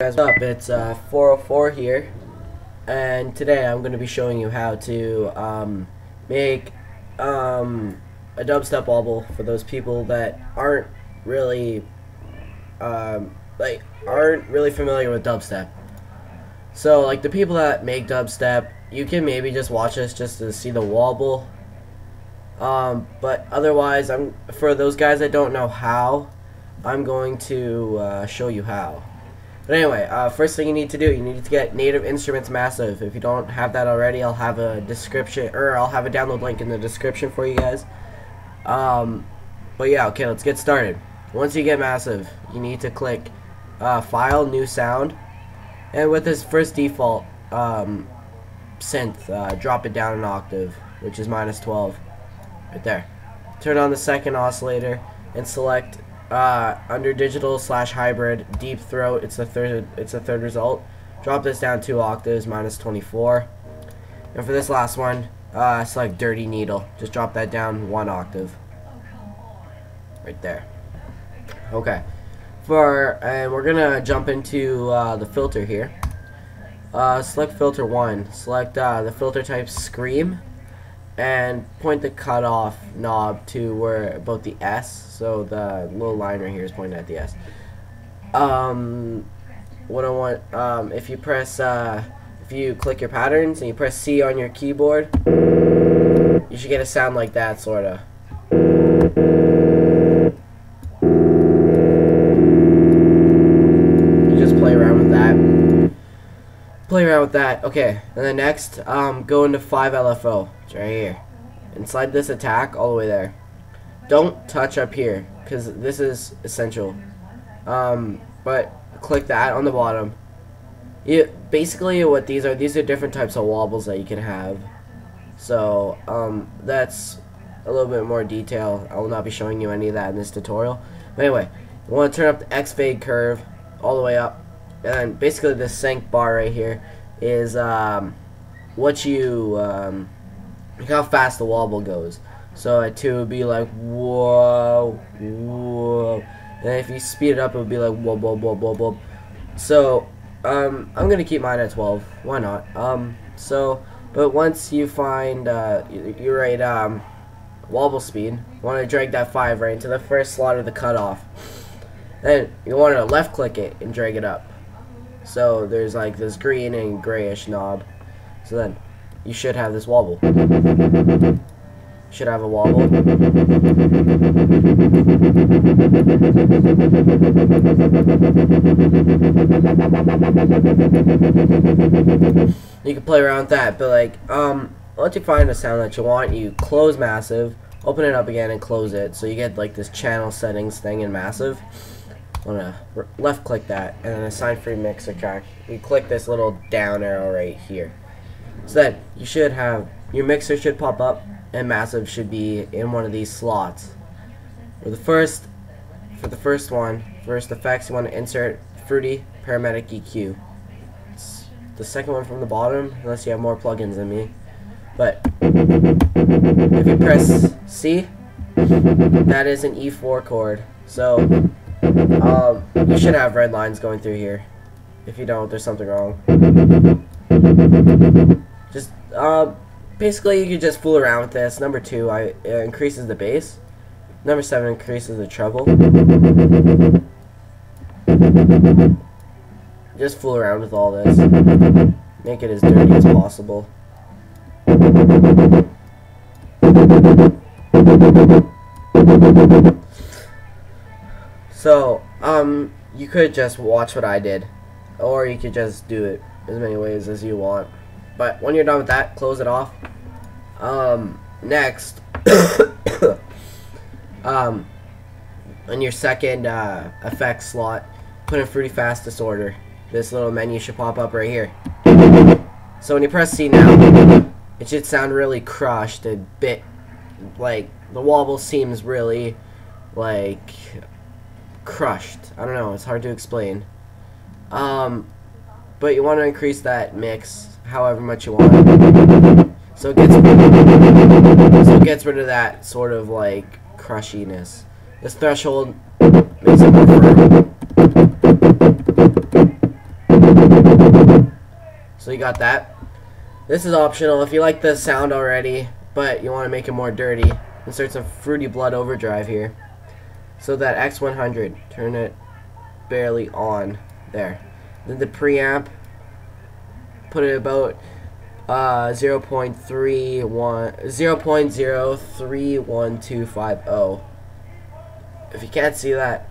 Guys, what's up? It's 404 here, and today I'm going to be showing you how to make a dubstep wobble for those people that aren't really familiar with dubstep. So, like, the people that make dubstep, you can maybe just watch this just to see the wobble. But otherwise, for those guys that don't know how, I'm going to show you how. But anyway, first thing you need to do, you need to get Native Instruments Massive. If you don't have that already, I'll have a description, or I'll have a download link in the description for you guys. But yeah, okay, let's get started. Once you get Massive, you need to click File, New Sound, and with this first default synth, drop it down an octave, which is -12, right there. Turn on the second oscillator and select under digital/hybrid deep throat. It's the third result. Drop this down 2 octaves, -24. And for this last one, select dirty needle. Just drop that down 1 octave. Right there. Okay. And we're gonna jump into the filter here. Select filter 1. Select the filter type Scream. And point the cutoff knob to where about the S, so the little liner here is pointing at the S. What I want, if you click your patterns and you press C on your keyboard, you should get a sound like that, sorta. You just play around with that. Okay, and then next, go into 5 LFO. It's right here. And slide this attack all the way there. Don't touch up here, because this is essential. But click that on the bottom. Basically what these are different types of wobbles that you can have. So, that's a little bit more detail. I will not be showing you any of that in this tutorial. But anyway, you want to turn up the X fade curve all the way up. And basically this sync bar right here is what you how fast the wobble goes. So at 2 it would be like whoa, whoa, and if you speed it up it would be like whoa, whoa, whoa, whoa, whoa. So I'm gonna keep mine at 12. Why not? But once you find your right wobble speed, you want to drag that 5 right into the first slot of the cutoff. Then you want to left click it and drag it up. So there's like this green and grayish knob. So then you should have this wobble. Should have a wobble. You can play around with that, but like once you find a sound that you want, you close Massive, open it up again and close it, so you get like this channel settings thing in Massive. Want to left click that and then assign free mixer track. You click this little down arrow right here. So then you should have your mixer should pop up and Massive should be in one of these slots. For the first effects, you want to insert Fruity Paramedic EQ. It's the second one from the bottom, unless you have more plugins than me. But if you press C, that is an E4 chord. So you should have red lines going through here. If you don't, there's something wrong. Just basically you can just fool around with this. Number 2 increases the bass. Number 7 increases the treble. Just fool around with all this. Make it as dirty as possible. So, you could just watch what I did, or you could just do it as many ways as you want. But when you're done with that, close it off. Next, on your second effects slot, put in Fruity Fast Disorder. This little menu should pop up right here. So when you press C now, it should sound really crushed, a bit like the wobble seems really like crushed. I don't know, it's hard to explain. But you want to increase that mix however much you want. So it gets rid of that sort of like crushiness. This threshold makes it more firm. So you got that. This is optional if you like the sound already, but you want to make it more dirty. Insert some Fruity Blood Overdrive here. So that X100, turn it barely on there. Then the preamp, put it about 0.03150. If you can't see that,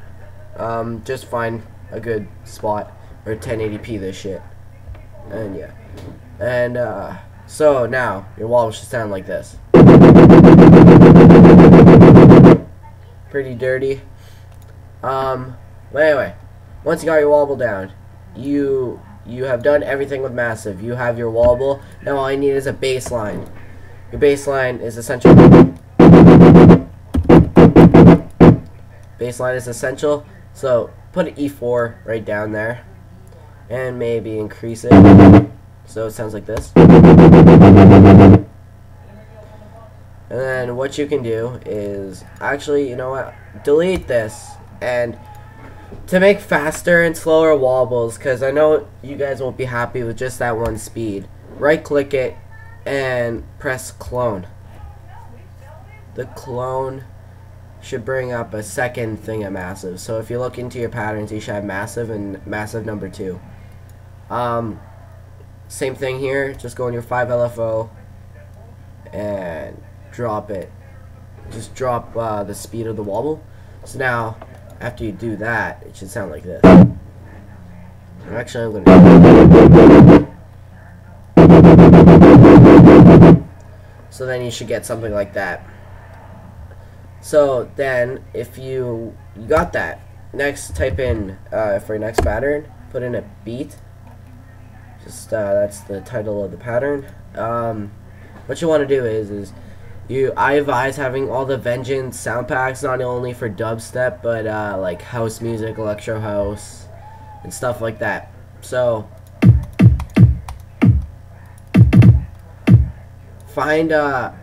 just find a good spot, or 1080p this shit. And yeah. And so now your wobble should sound like this. Pretty dirty. But anyway, once you got your wobble down, you have done everything with Massive. You have your wobble. Now all you need is a bass line. Your bass line is essential. Bass line is essential. So put an E4 right down there, and maybe increase it so it sounds like this. And then what you can do is, actually, you know what, delete this, and to make faster and slower wobbles, because I know you guys won't be happy with just that one speed, right click it and press clone. The clone should bring up a second thing of Massive. So if you look into your patterns, you should have Massive and Massive number 2. Same thing here, just go in your 5 LFO and drop it. Just drop the speed of the wobble. So now, after you do that, it should sound like this. Actually, I'm gonna. So then you should get something like that. So then, if you got that, next type in for your next pattern, put in a beat. Just that's the title of the pattern. What you want to do is I advise having all the Vengeance sound packs, not only for dubstep, but like house music, electro house, and stuff like that. So find a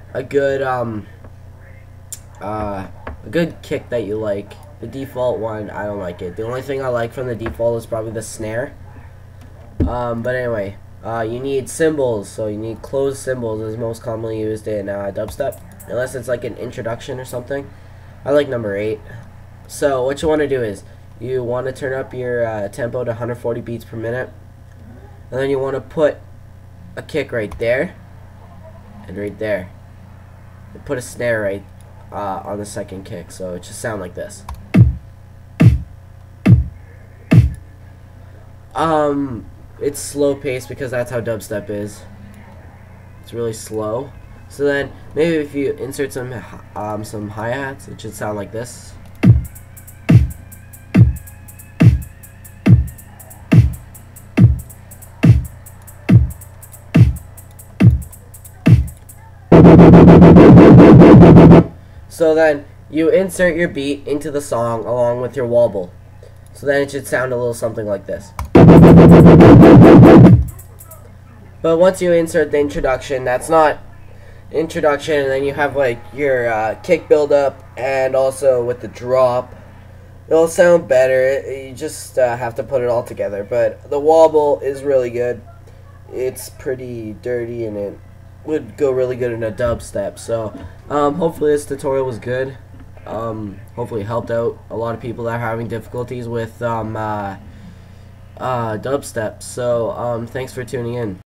good kick that you like. The default one, I don't like it. The only thing I like from the default is probably the snare. But anyway, you need cymbals, so you need closed cymbals is most commonly used in dubstep, unless it's like an introduction or something. I like number 8. So what you want to do is you want to turn up your tempo to 140 beats per minute, and then you want to put a kick right there and right there, and put a snare right on the second kick, so it should sound like this. It's slow paced because that's how dubstep is. It's really slow. So then maybe if you insert some hi-hats, it should sound like this. So then you insert your beat into the song along with your wobble. So then it should sound a little something like this. But once you insert the introduction, that's not introduction, and then you have like your kick build up, and also with the drop, it'll sound better. You just have to put it all together. But the wobble is really good. It's pretty dirty, and it would go really good in a dubstep. So hopefully this tutorial was good. Hopefully it helped out a lot of people that are having difficulties with dubstep. So thanks for tuning in.